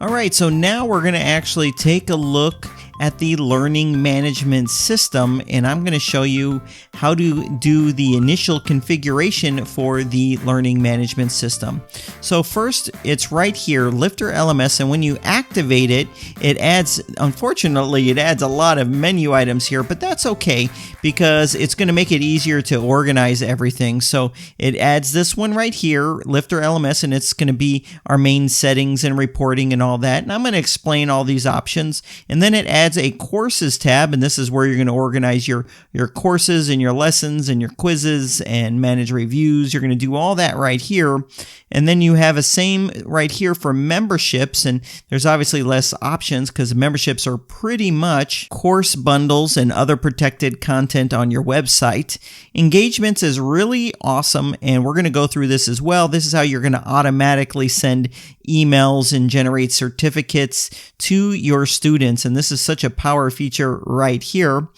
All right, so now we're going to actually take a look at the learning management system, and I'm going to show you how to do the initial configuration for the learning management system. So first, it's right here, Lifter LMS, and when you activate it, unfortunately, it adds a lot of menu items here, but that's okay because it's going to make it easier to organize everything. So it adds this one right here, Lifter LMS, and it's going to be our main settings and reporting and all that. And I'm going to explain all these options, and then it adds a courses tab, and this is where you're going to organize your courses and your lessons and your quizzes and manage reviews. You're going to do all that right here. And then you have a same right here for memberships, and there's obviously less options because memberships are pretty much course bundles and other protected content on your website. Engagements is really awesome, and we're going to go through this as well. This is how you're going to automatically send emails and generate certificates to your students, and this is such a power feature right here.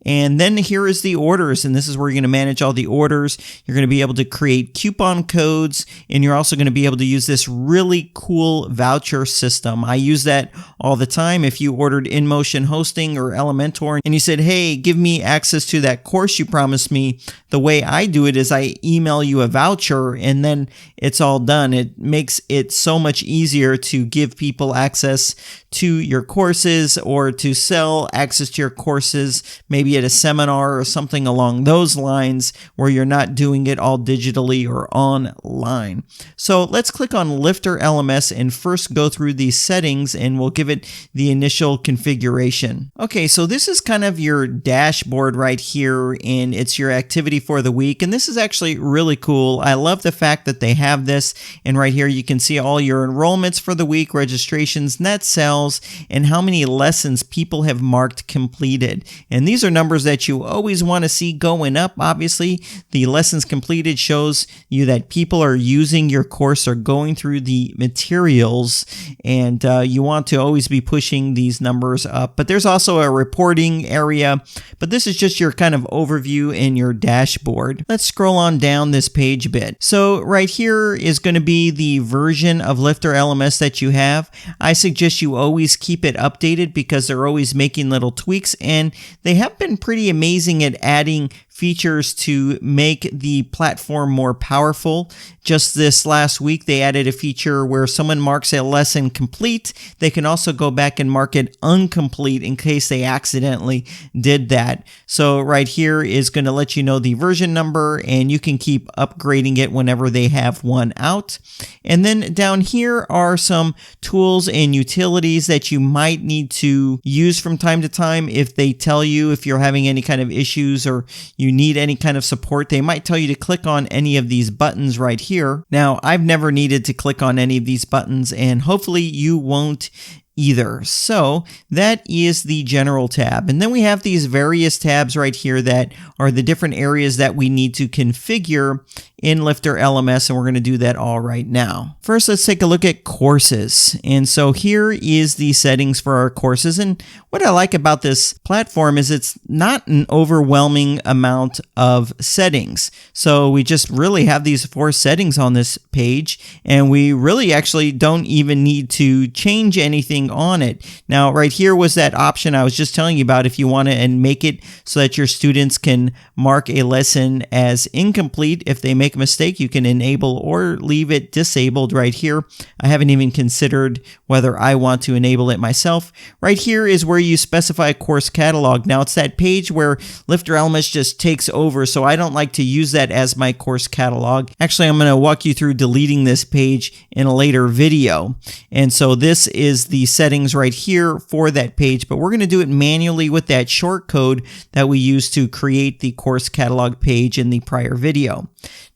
And then here is the orders, and this is where you're going to manage all the orders. You're going to be able to create coupon codes, and you're also going to be able to use this really cool voucher system. I use that all the time. If you ordered InMotion Hosting or Elementor and you said, hey, give me access to that course you promised me, the way I do it is I email you a voucher and then it's all done. It makes it so much easier to give people access to your courses or to sell access to your courses, maybe at a seminar or something along those lines where you're not doing it all digitally or online. So let's click on Lifter LMS and first go through these settings, and we'll give it the initial configuration. Okay, so this is kind of your dashboard right here, and it's your activity for the week. And this is actually really cool. I love the fact that they have this, and right here you can see all your enrollments for the week, registrations, net sales, and how many lessons people have marked completed. And these are numbers that you always want to see going up. Obviously, the lessons completed shows you that people are using your course or going through the materials, and you want to always be pushing these numbers up. But there's also a reporting area, but this is just your kind of overview in your dashboard. Let's scroll on down this page a bit. So right here is going to be the version of Lifter LMS that you have. I suggest you always keep it updated because they're always making little tweaks, and they have been pretty amazing at adding features to make the platform more powerful. Just this last week, they added a feature where someone marks a lesson complete. They can also go back and mark it incomplete in case they accidentally did that. So right here is going to let you know the version number, and you can keep upgrading it whenever they have one out. And then down here are some tools and utilities that you might need to use from time to time. If they tell you if you're having any kind of issues or you need any kind of support, they might tell you to click on any of these buttons right here. Now, I've never needed to click on any of these buttons, and hopefully you won't either. So that is the general tab. And then we have these various tabs right here that are the different areas that we need to configure in Lifter LMS, and we're going to do that all right now. First, let's take a look at courses. And so here is the settings for our courses. And what I like about this platform is it's not an overwhelming amount of settings. So we just really have these 4 settings on this page, and we really actually don't even need to change anything on it. Now, right here was that option I was just telling you about if you want to and make it so that your students can mark a lesson as incomplete. If they make a mistake, you can enable or leave it disabled right here. I haven't even considered whether I want to enable it myself. Right here is where you specify a course catalog. Now, it's that page where Lifter LMS just takes over, so I don't like to use that as my course catalog. Actually, I'm going to walk you through deleting this page in a later video. And so this is the settings right here for that page, but we're going to do it manually with that short code that we used to create the course catalog page in the prior video.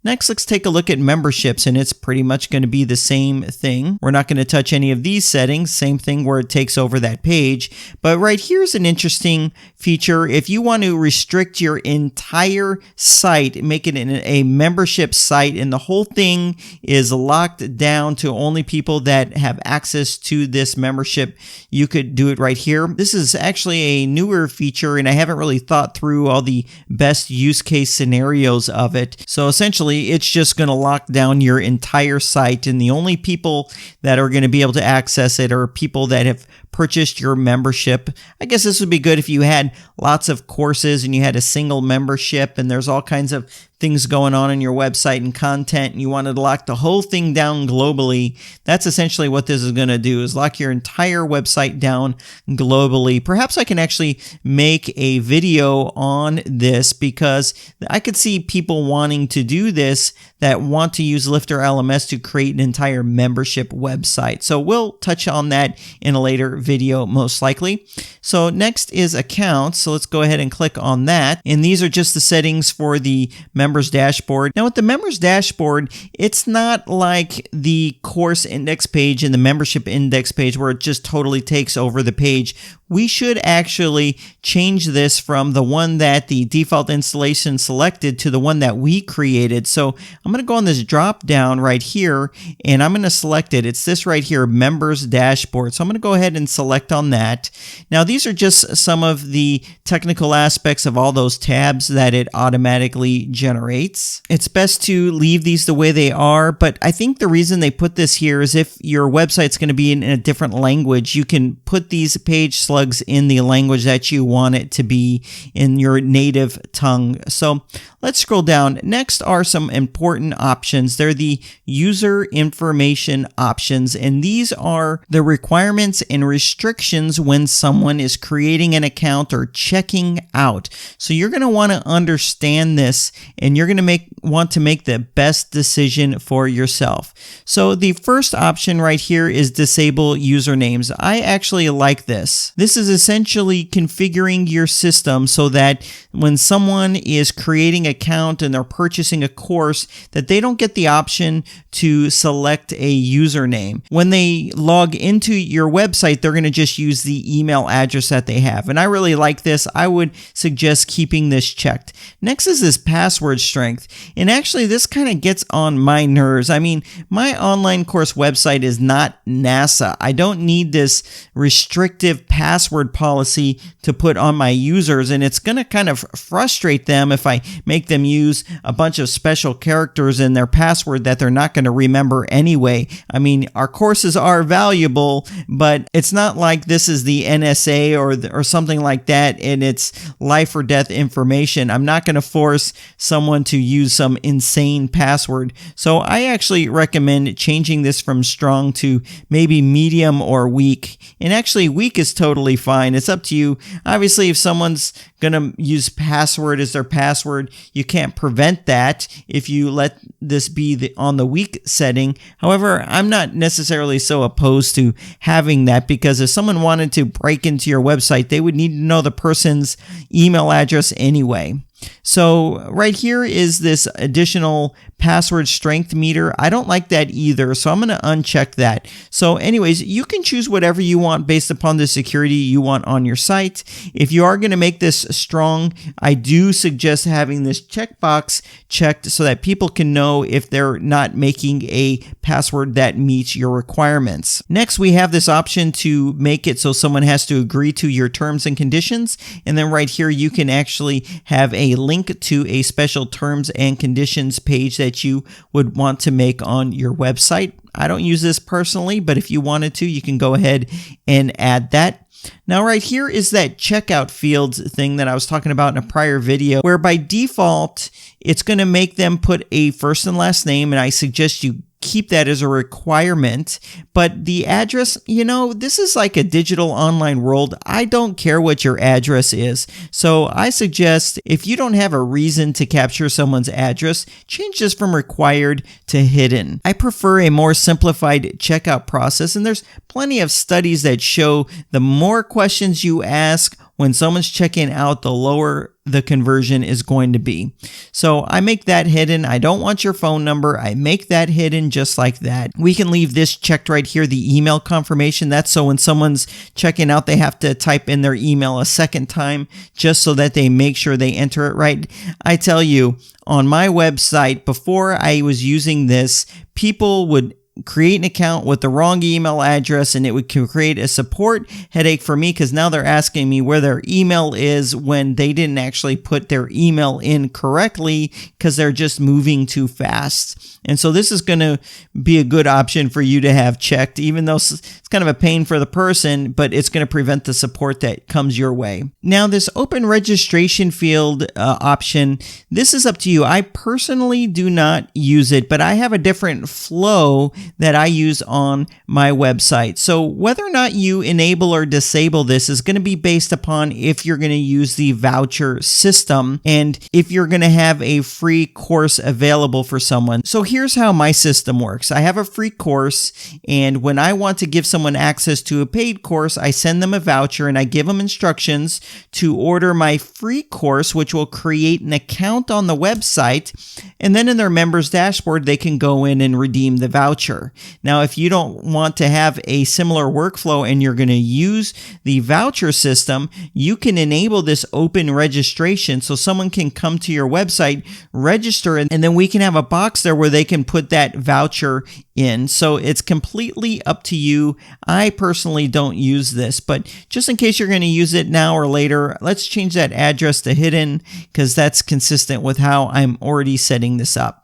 Next, let's take a look at memberships, and it's pretty much going to be the same thing. We're not going to touch any of these settings, same thing where it takes over that page. But right here's an interesting feature. If you want to restrict your entire site, make it a membership site, and the whole thing is locked down to only people that have access to this membership, you could do it right here. This is actually a newer feature, and I haven't really thought through all the best use case scenarios of it. So essentially, it's just going to lock down your entire site, and the only people that are going to be able to access it are people that have purchased your membership. I guess this would be good if you had lots of courses and you had a single membership and there's all kinds of things going on your website and content, and you wanted to lock the whole thing down globally. That's essentially what this is going to do, is lock your entire website down globally. Perhaps I can actually make a video on this, because I could see people wanting to do this that want to use Lifter LMS to create an entire membership website. So we'll touch on that in a later video, most likely. So next is accounts. So let's go ahead and click on that. And these are just the settings for the members dashboard. Now with the members dashboard, it's not like the course index page and the membership index page where it just totally takes over the page. We should actually change this from the one that the default installation selected to the one that we created. So I'm going to go on this drop down right here and I'm going to select it. It's this right here, members dashboard. So I'm going to go ahead and select on that. Now these are just some of the technical aspects of all those tabs that it automatically generates. It's best to leave these the way they are, but I think the reason they put this here is if your website's going to be in a different language, you can put these page slugs in the language that you want it to be in your native tongue. So let's scroll down. Next are some important options. They're the user information options, and these are the requirements and restrictions when someone is creating an account or checking out. So you're going to want to understand this, and you're going to want to make the best decision for yourself. So the first option right here is disable usernames. I actually like this. This is essentially configuring your system so that when someone is creating an account and they're purchasing a course, that they don't get the option to select a username. When they log into your website, they're going to just use the email address that they have. And I really like this. I would suggest keeping this checked. Next is this password strength. And actually, this kind of gets on my nerves. I mean, my online course website is not NASA. I don't need this restrictive password policy to put on my users, and it's going to kind of frustrate them if I make them use a bunch of special characters in their password that they're not going to remember anyway. I mean, our courses are valuable, but it's not like this is the NSA or something like that, and it's life or death information. I'm not going to force someone to use some insane password. So I actually recommend changing this from strong to maybe medium or weak. And actually, weak is totally fine. It's up to you. Obviously, if someone's going to use password as their password, you can't prevent that if you let this be on the weak setting. However, I'm not necessarily so opposed to having that, because if someone wanted to break into your website, they would need to know the person's email address anyway. So right here is this additional password strength meter. I don't like that either, so I'm going to uncheck that. So anyways, you can choose whatever you want based upon the security you want on your site. If you are going to make this strong, I do suggest having this checkbox checked so that people can know if they're not making a password that meets your requirements. Next, we have this option to make it so someone has to agree to your terms and conditions. And then right here, you can actually have a link to a special terms and conditions page that you would want to make on your website. I don't use this personally, but if you wanted to, you can go ahead and add that. Now right here is that checkout fields thing that I was talking about in a prior video, where by default, it's going to make them put a first and last name, and I suggest you keep that as a requirement. But the address, this is like a digital online world. I don't care what your address is. So I suggest if you don't have a reason to capture someone's address, change this from required to hidden. I prefer a more simplified checkout process, and there's plenty of studies that show the more questions you ask when someone's checking out, the lower the conversion is going to be. So I make that hidden. I don't want your phone number. I make that hidden just like that. We can leave this checked right here, the email confirmation. That's so when someone's checking out, they have to type in their email a second time just so that they make sure they enter it right. I tell you, on my website, before I was using this, people would create an account with the wrong email address, and it would create a support headache for me because now they're asking me where their email is when they didn't actually put their email in correctly because they're just moving too fast. And so this is going to be a good option for you to have checked, even though it's kind of a pain for the person, but it's going to prevent the support that comes your way. Now, this open registration field option, this is up to you. I personally do not use it, but I have a different flow that I use on my website. So whether or not you enable or disable this is going to be based upon if you're going to use the voucher system and if you're going to have a free course available for someone. So here's how my system works. I have a free course, and when I want to give someone access to a paid course, I send them a voucher and I give them instructions to order my free course, which will create an account on the website, and then in their members dashboard, they can go in and redeem the voucher. Now, if you don't want to have a similar workflow and you're going to use the voucher system, you can enable this open registration so someone can come to your website, register, and then we can have a box there where they can put that voucher in. So it's completely up to you. I personally don't use this, but just in case you're going to use it now or later, let's change that address to hidden because that's consistent with how I'm already setting this up.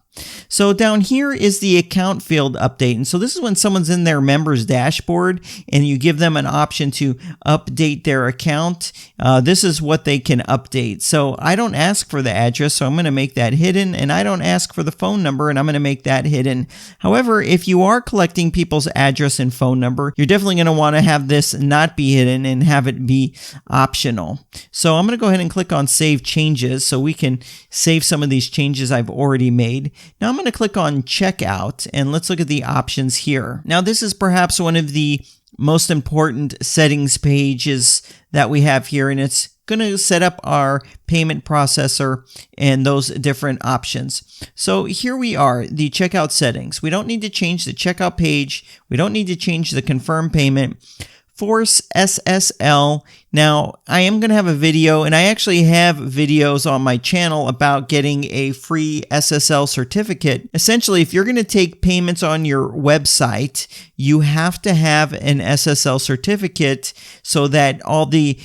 So down here is the account field update. And so this is when someone's in their members dashboard and you give them an option to update their account. This is what they can update. So I don't ask for the address, so I'm going to make that hidden, and I don't ask for the phone number, and I'm going to make that hidden. However, if you are collecting people's address and phone number, you're definitely going to want to have this not be hidden and have it be optional. So I'm going to go ahead and click on Save Changes so we can save some of these changes I've already made. Now I'm going to click on Checkout, and let's look at the options here. Now this is perhaps one of the most important settings pages that we have here, and it's going to set up our payment processor and those different options. So here we are, the checkout settings. We don't need to change the checkout page. We don't need to change the confirm payment. Force SSL. Now, I am going to have a video, and I actually have videos on my channel about getting a free SSL certificate. Essentially, if you're going to take payments on your website, you have to have an SSL certificate so that all the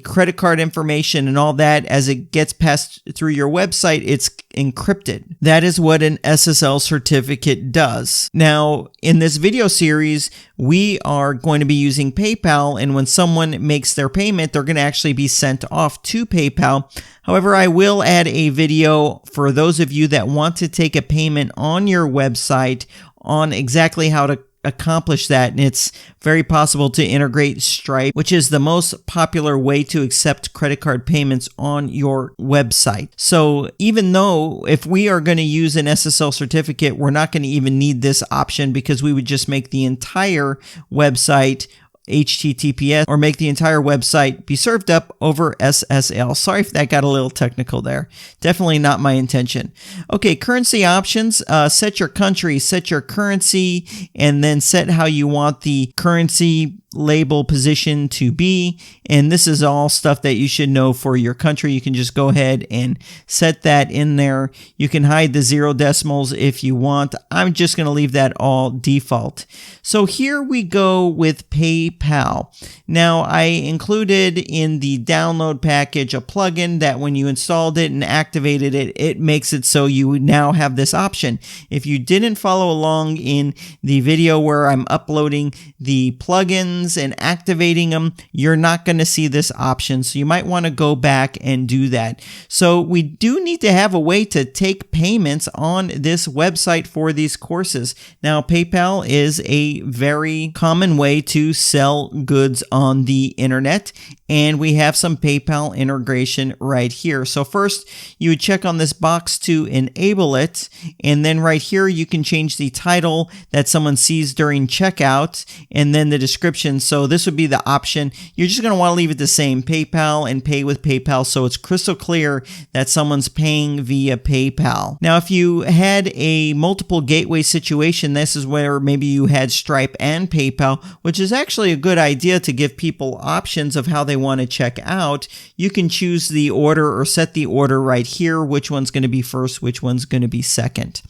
credit card information and all that, as it gets passed through your website, it's encrypted. That is what an SSL certificate does. Now, in this video series, we are going to be using PayPal, and when someone makes their payment, they're going to actually be sent off to PayPal. However, I will add a video for those of you that want to take a payment on your website on exactly how to accomplish that, and it's very possible to integrate Stripe, which is the most popular way to accept credit card payments on your website. So even though if we are going to use an SSL certificate, we're not going to even need this option because we would just make the entire website HTTPS or make the entire website be served up over SSL. Sorry if that got a little technical there. Definitely not my intention. Okay, currency options. Set your country, set your currency, and then set how you want the currency label position to be. And this is all stuff that you should know for your country. You can just go ahead and set that in there. You can hide the 0 decimals if you want. I'm just going to leave that all default. So here we go with PayPal. Now I included in the download package a plugin that when you installed it and activated it, it makes it so you now have this option. If you didn't follow along in the video where I'm uploading the plugins and activating them, you're not going to see this option. So you might want to go back and do that. So we do need to have a way to take payments on this website for these courses. Now, PayPal is a very common way to sell goods on the internet, and we have some PayPal integration right here. So first, you would check on this box to enable it, and then right here, you can change the title that someone sees during checkout, and then the description. So this would be the option. You're just going to want to leave it the same, PayPal and pay with PayPal, so it's crystal clear that someone's paying via PayPal. Now, if you had a multiple gateway situation, this is where maybe you had Stripe and PayPal, which is actually a good idea to give people options of how they want to check out. You can choose the order or set the order right here, which one's going to be first, which one's going to be second.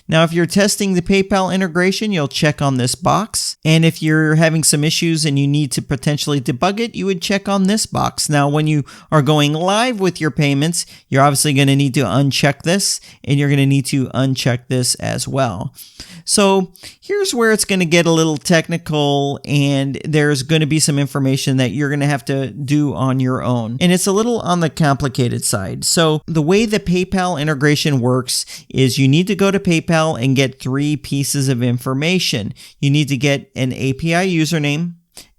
Now, if you're testing the PayPal integration, you'll check on this box. And if you're having some issues and you need to potentially debug it, you would check on this box. Now, when you are going live with your payments, you're obviously going to need to uncheck this, and you're going to need to uncheck this as well. So here's where it's going to get a little technical, and there's going to be some information that you're going to have to do on your own. And it's a little on the complicated side. So the way the PayPal integration works is you need to go to PayPal and get 3 pieces of information. You need to get an API username,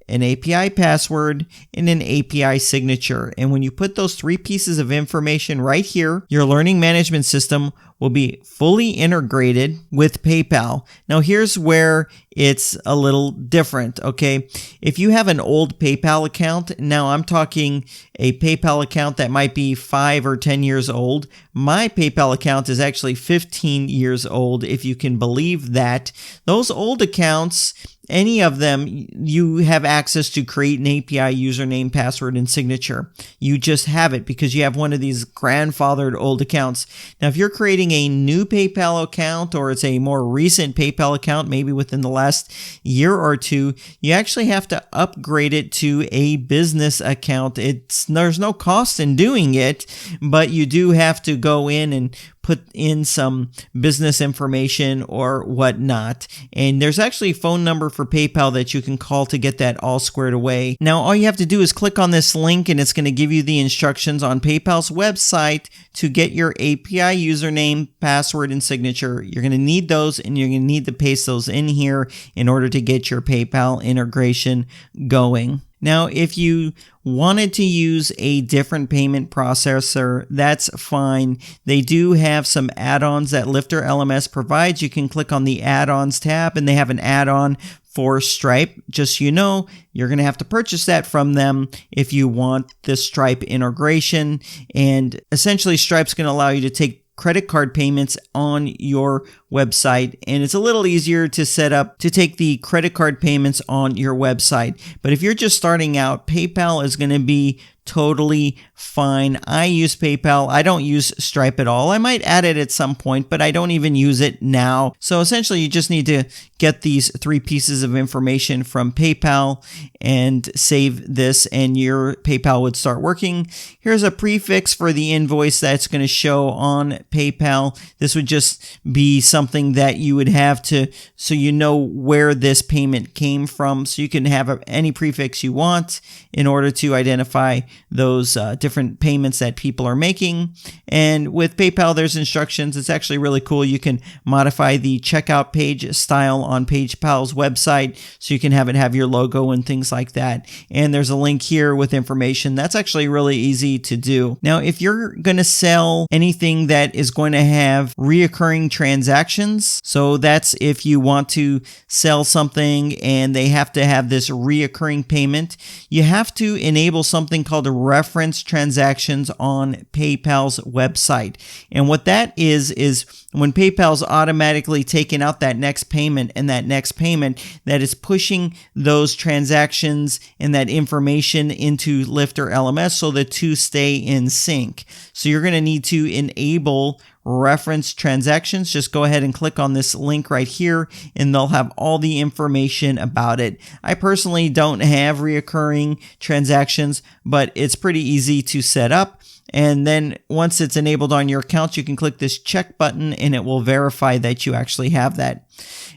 an API password, and an API signature. And when you put those 3 pieces of information right here, your learning management system will be fully integrated with PayPal. Now here's where it's a little different, okay? If you have an old PayPal account, now I'm talking a PayPal account that might be 5 or 10 years old. My PayPal account is actually 15 years old, if you can believe that. Those old accounts, any of them, you have access to create an API username, password, and signature. You just have it because you have one of these grandfathered old accounts. Now, if you're creating a new PayPal account, or it's a more recent PayPal account, maybe within the last year or 2, you actually have to upgrade it to a business account. There's no cost in doing it, but you do have to go in and put in some business information or whatnot. And there's actually a phone number for PayPal that you can call to get that all squared away. Now, all you have to do is click on this link, and it's going to give you the instructions on PayPal's website to get your API username, password, and signature. You're going to need those, and you're going to need to paste those in here in order to get your PayPal integration going. Now, if you wanted to use a different payment processor, that's fine. They do have some add-ons that Lifter LMS provides. You can click on the add-ons tab, and they have an add-on for Stripe. Just so you know, you're going to have to purchase that from them if you want the Stripe integration. And essentially, Stripe's going to allow you to take credit card payments on your website, and it's a little easier to set up to take the credit card payments on your website. But if you're just starting out, PayPal is going to be totally fine. I use PayPal. I don't use Stripe at all. I might add it at some point, but I don't even use it now. So essentially, you just need to get these 3 pieces of information from PayPal and save this, and your PayPal would start working. Here's a prefix for the invoice that's going to show on PayPal. This would just be something that you would have to, so you know where this payment came from. So you can have any prefix you want in order to identify those different payments that people are making. And with PayPal, there's instructions. It's actually really cool. You can modify the checkout page style on PayPal's website so you can have it have your logo and things like that. And there's a link here with information. That's actually really easy to do. Now, if you're going to sell anything that is going to have reoccurring transactions, so that's if you want to sell something and they have to have this reoccurring payment, you have to enable something called reference transactions on PayPal's website. And what that is when PayPal's automatically taking out that next payment and that next payment, that is pushing those transactions and that information into Lifter LMS so the two stay in sync. So you're going to need to enable reference transactions. Just go ahead and click on this link right here, and they'll have all the information about it. I personally don't have reoccurring transactions, but it's pretty easy to set up. And then once it's enabled on your account, you can click this check button and it will verify that you actually have that.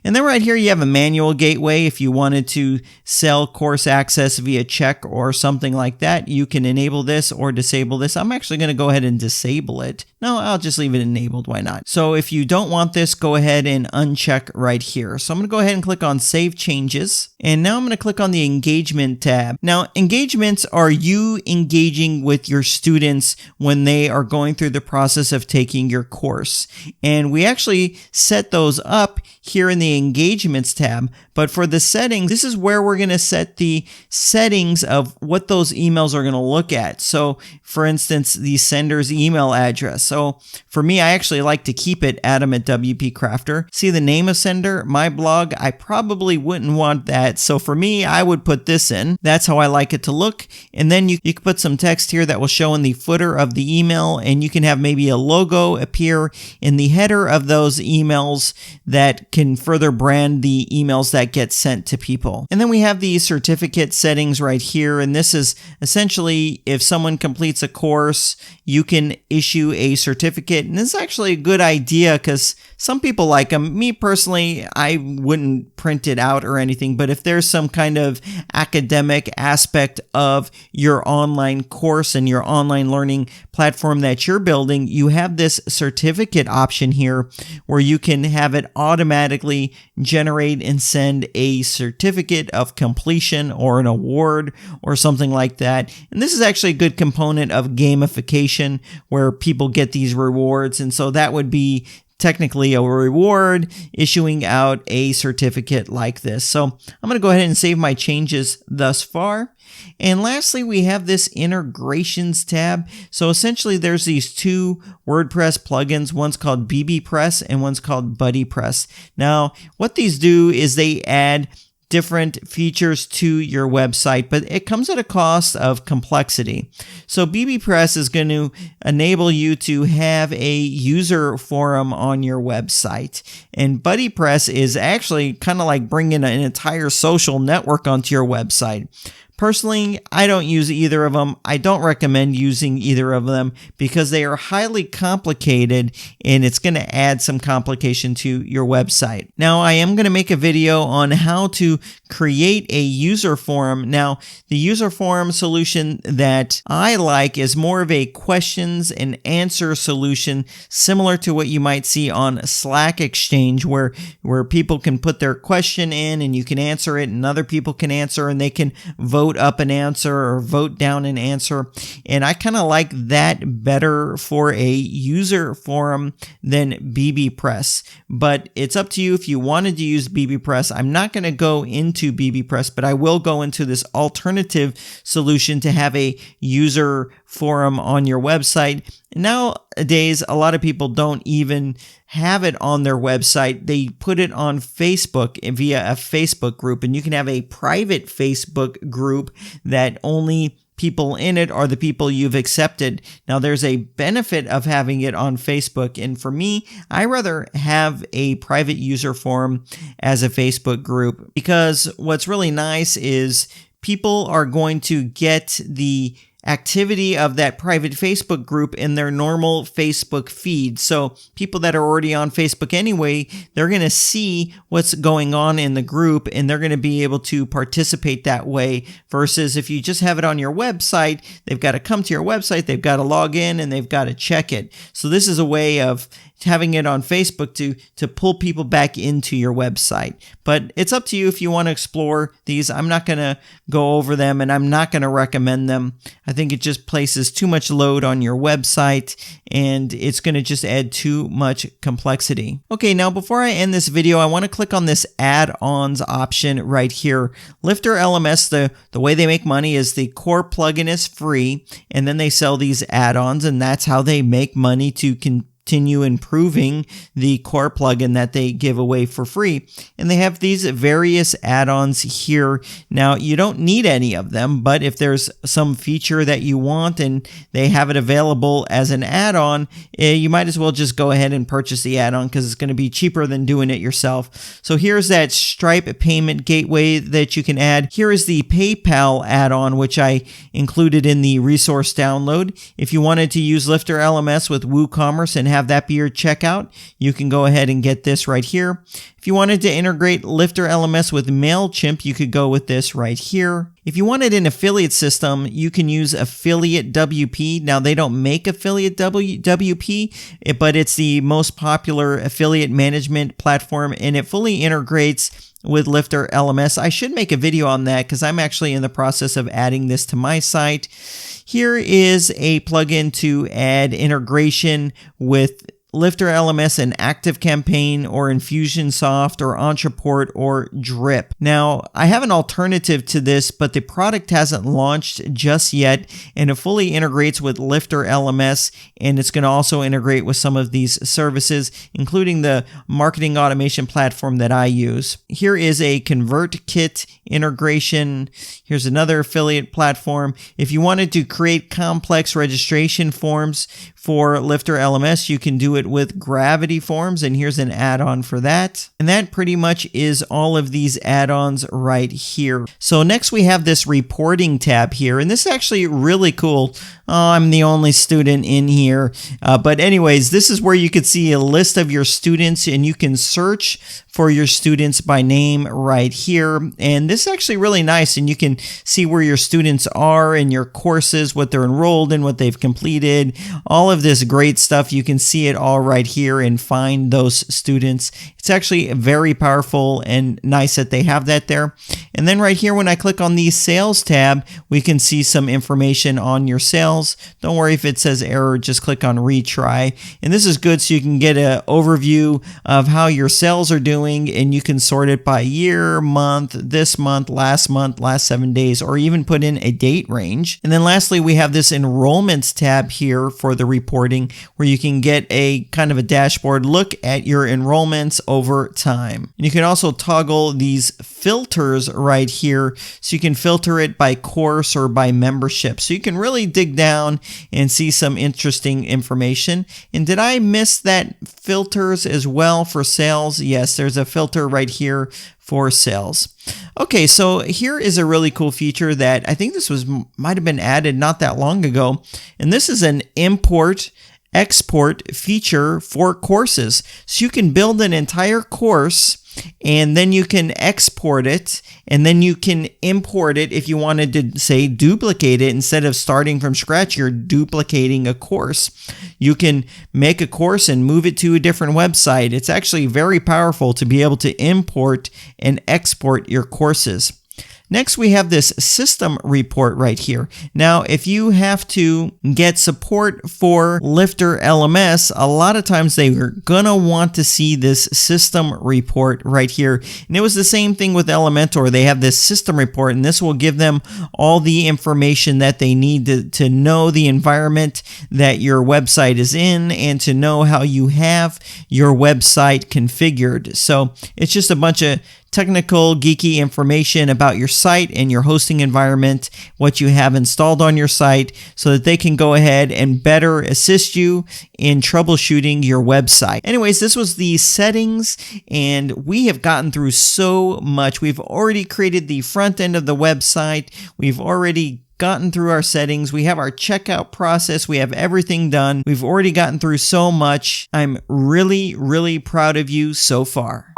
And then right here, you have a manual gateway. If you wanted to sell course access via check or something like that, you can enable this or disable this. I'm actually going to go ahead and disable it. No, I'll just leave it enabled. Why not? So if you don't want this, go ahead and uncheck right here. So I'm going to go ahead and click on Save Changes. And now I'm going to click on the Engagement tab. Now, engagements are you engaging with your students when they are going through the process of taking your course. And we actually set those up here in the engagements tab. But for the settings, this is where we're going to set the settings of what those emails are going to look at. So for instance, the sender's email address. So for me, I actually like to keep it Adam@WPCrafter. See the name of sender, my blog, I probably wouldn't want that. So for me, I would put this in. That's how I like it to look. And then you can put some text here that will show in the footer of the email, and you can have maybe a logo appear in the header of those emails that can further brand the emails that get sent to people. And then we have the certificate settings right here, and this is essentially if someone completes a course, you can issue a certificate. And this is actually a good idea because some people like them. Me personally, I wouldn't print it out or anything, but if there's some kind of academic aspect of your online course and your online learning platform that you're building, you have this certificate option here where you can have it automatically generate and send a certificate of completion or an award or something like that. And this is actually a good component of gamification where people get these rewards. And so that would be technically a reward issuing out a certificate like this. So I'm going to go ahead and save my changes thus far. And lastly, we have this integrations tab. So essentially there's these two WordPress plugins. One's called bbPress and one's called BuddyPress. Now, what these do is they add different features to your website, but it comes at a cost of complexity. So bbPress is going to enable you to have a user forum on your website. And BuddyPress is actually kind of like bringing an entire social network onto your website. Personally, I don't use either of them. I don't recommend using either of them because they are highly complicated and it's going to add some complication to your website. Now, I am going to make a video on how to create a user forum. Now, the user forum solution that I like is more of a questions and answer solution, similar to what you might see on Slack Exchange, where people can put their question in and you can answer it and other people can answer and they can vote up an answer or vote down an answer. And I kind of like that better for a user forum than bbPress. But it's up to you if you wanted to use bbPress. I'm not going to go into bbPress, but I will go into this alternative solution to have a user forum on your website. Nowadays, a lot of people don't even have it on their website. They put it on Facebook via a Facebook group, and you can have a private Facebook group that only people in it are the people you've accepted. Now, there's a benefit of having it on Facebook, and for me, I rather have a private user forum as a Facebook group because what's really nice is people are going to get the activity of that private Facebook group in their normal Facebook feed. So people that are already on Facebook anyway, they're going to see what's going on in the group and they're going to be able to participate that way versus if you just have it on your website, they've got to come to your website, they've got to log in and they've got to check it. So this is a way of having it on Facebook to pull people back into your website. But it's up to you if you want to explore these. I'm not going to go over them and I'm not going to recommend them. I think it just places too much load on your website and it's going to just add too much complexity. Okay, now before I end this video, I want to click on this add-ons option right here. Lifter LMS, the way they make money is the core plugin is free and then they sell these add-ons and that's how they make money to continue improving the core plugin that they give away for free. And they have these various add-ons here. Now, you don't need any of them, but if there's some feature that you want and they have it available as an add-on, you might as well just go ahead and purchase the add-on because it's going to be cheaper than doing it yourself. So here's that Stripe payment gateway that you can add. Here is the PayPal add-on, which I included in the resource download. If you wanted to use Lifter LMS with WooCommerce and have that be your checkout, you can go ahead and get this right here. If you wanted to integrate Lifter LMS with MailChimp, you could go with this right here. If you wanted an affiliate system, you can use Affiliate WP. Now, they don't make Affiliate WP, but it's the most popular affiliate management platform, and it fully integrates with Lifter LMS. I should make a video on that because I'm actually in the process of adding this to my site. Here is a plugin to add integration with Lifter LMS in ActiveCampaign or Infusionsoft or Ontraport or Drip. Now, I have an alternative to this, but the product hasn't launched just yet, and it fully integrates with Lifter LMS, and it's going to also integrate with some of these services, including the marketing automation platform that I use. Here is a ConvertKit integration. Here's another affiliate platform. If you wanted to create complex registration forms for Lifter LMS, you can do it with Gravity Forms, and here's an add-on for that. And that pretty much is all of these add-ons right here. So next we have this reporting tab here, and this is actually really cool. Oh, I'm the only student in here. But anyways, this is where you could see a list of your students, and you can search for your students by name right here. And this is actually really nice, and you can see where your students are and your courses, what they're enrolled in, what they've completed, all of this great stuff. You can see it all right here and find those students. It's actually very powerful and nice that they have that there. And then right here, when I click on the sales tab, we can see some information on your sales. Don't worry if it says error, just click on retry. And this is good so you can get an overview of how your sales are doing, and you can sort it by year, month, this month, last 7 days, or even put in a date range. And then lastly, we have this enrollments tab here for the reporting, where you can get a kind of a dashboard look at your enrollments over time. And you can also toggle these filters right here, so you can filter it by course or by membership. So you can really dig down and see some interesting information. And did I miss that filters as well for sales? Yes, there's a filter right here for sales. Okay, so here is a really cool feature that I think this might have been added not that long ago. And this is an import export feature for courses. So you can build an entire course, and then you can export it, and then you can import it if you wanted to, say, duplicate it. Instead of starting from scratch, you're duplicating a course. You can make a course and move it to a different website. It's actually very powerful to be able to import and export your courses. Next, we have this system report right here. Now, if you have to get support for Lifter LMS, a lot of times they are gonna want to see this system report right here. And it was the same thing with Elementor. They have this system report, and this will give them all the information that they need to know the environment that your website is in, and to know how you have your website configured. So it's just a bunch of technical, geeky information about your site and your hosting environment, what you have installed on your site, so that they can go ahead and better assist you in troubleshooting your website. Anyways, this was the settings, and we have gotten through so much. We've already created the front end of the website. We've already gotten through our settings. We have our checkout process. We have everything done. We've already gotten through so much. I'm really, really proud of you so far.